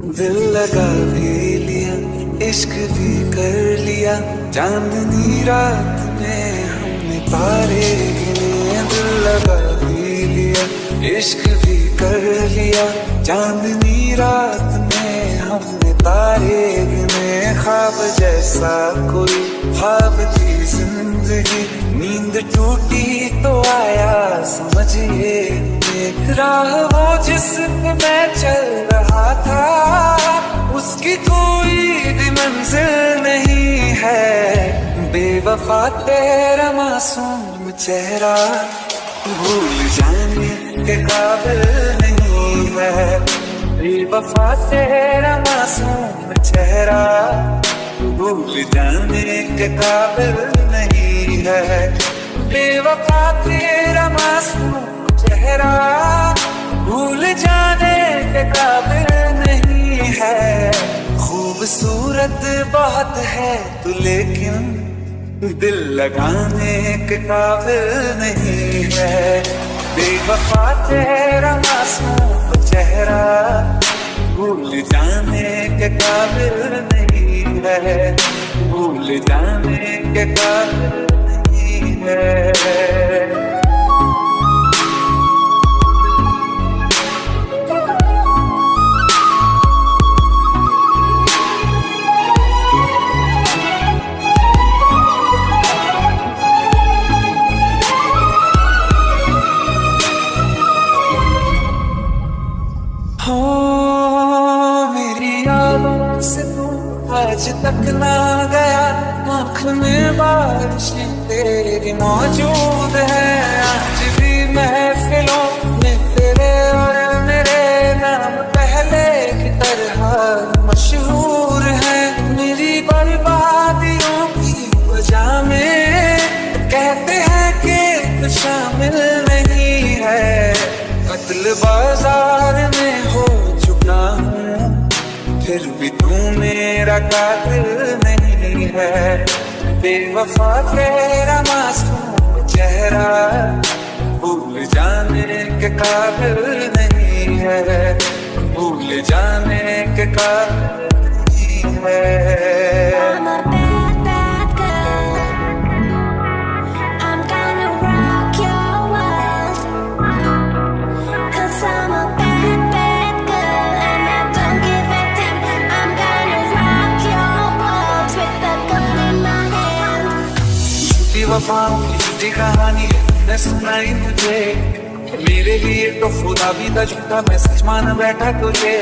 दिल लगा भी लिया, इश्क भी कर लिया, चांदनी रात में हमने तारे गिने। दिल लगा भी लिया, इश्क भी कर लिया, चांदनी रात में हमने तारे गिने। ख्वाब जैसा कोई ख्वाब थी जिंदगी, नींद टूटी तो आया समझिए। राह वो जिस पे मैं चल रहा था, उसकी कोई भी मंजिल नहीं है। बेवफा तेरा मासूम चेहरा भूल जाने के काबिल नहीं है। बेवफा तेरा मासूम चेहरा भूल जाने के काबिल नहीं है। बेवफा तेरा मासूम चेहरा भूल जाने के काबिल नहीं है। खूबसूरत बहुत है तू लेकिन दिल लगाने के काबिल नहीं है। बेवफा तेरा मासूम चेहरा भूल जाने के काबिल नहीं है। भूल जाने के काबिल नहीं है। हो मेरी यादों से तू आज तक ना गया, आँख में बारिशें तेरी मौजूद है। आज भी महफिलों में तेरे और मेरे नाम पहले की तरह मशहूर है। मेरी बर्बादियों की वजह में कहते हैं कि तू शामिल नहीं है। कत्ल बाजार में हो चुका हूँ, फिर भी तू मेरा कातिल नहीं है। बेवफा तेरा मासूम चेहरा भूल जाने के काबिल नहीं है। भूल जाने के काबिल नहीं है। वफाओं की झूठी कहानी है तुमने सुनाई मुझे। मेरे लिए तो खुदा भी था झूठा, मैं सच मान बैठा तुझे।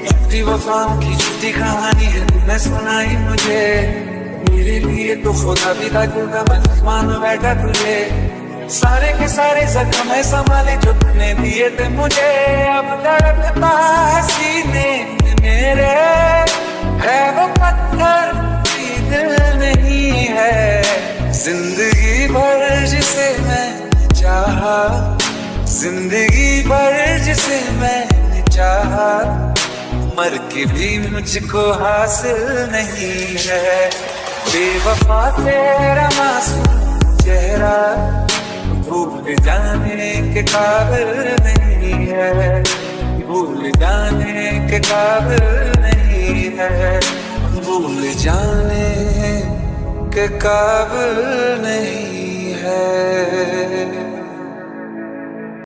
झूठी वफाओं की झूठी कहानी है तुमने सुनाई मुझे। मेरे लिए तो खुदा भी था झूठा, मैं सच मान बैठा तुझे। सारे के सारे जख्म है संभाले जो तुमने दिए थे मुझे। अब तड़पता है सीने में मेरे, है वो पत्थर भी दिल नहीं है। जिंदगी भर जिसे मैंने चाहा, जिंदगी भर जिसे मैंने चाहा, मर के भी मुझको हासिल नहीं है। बेवफा तेरा मासूम चेहरा भूल जाने के काबिल नहीं है। भूल जाने के काबिल नहीं है। भूल जाने के काबिल नहीं है।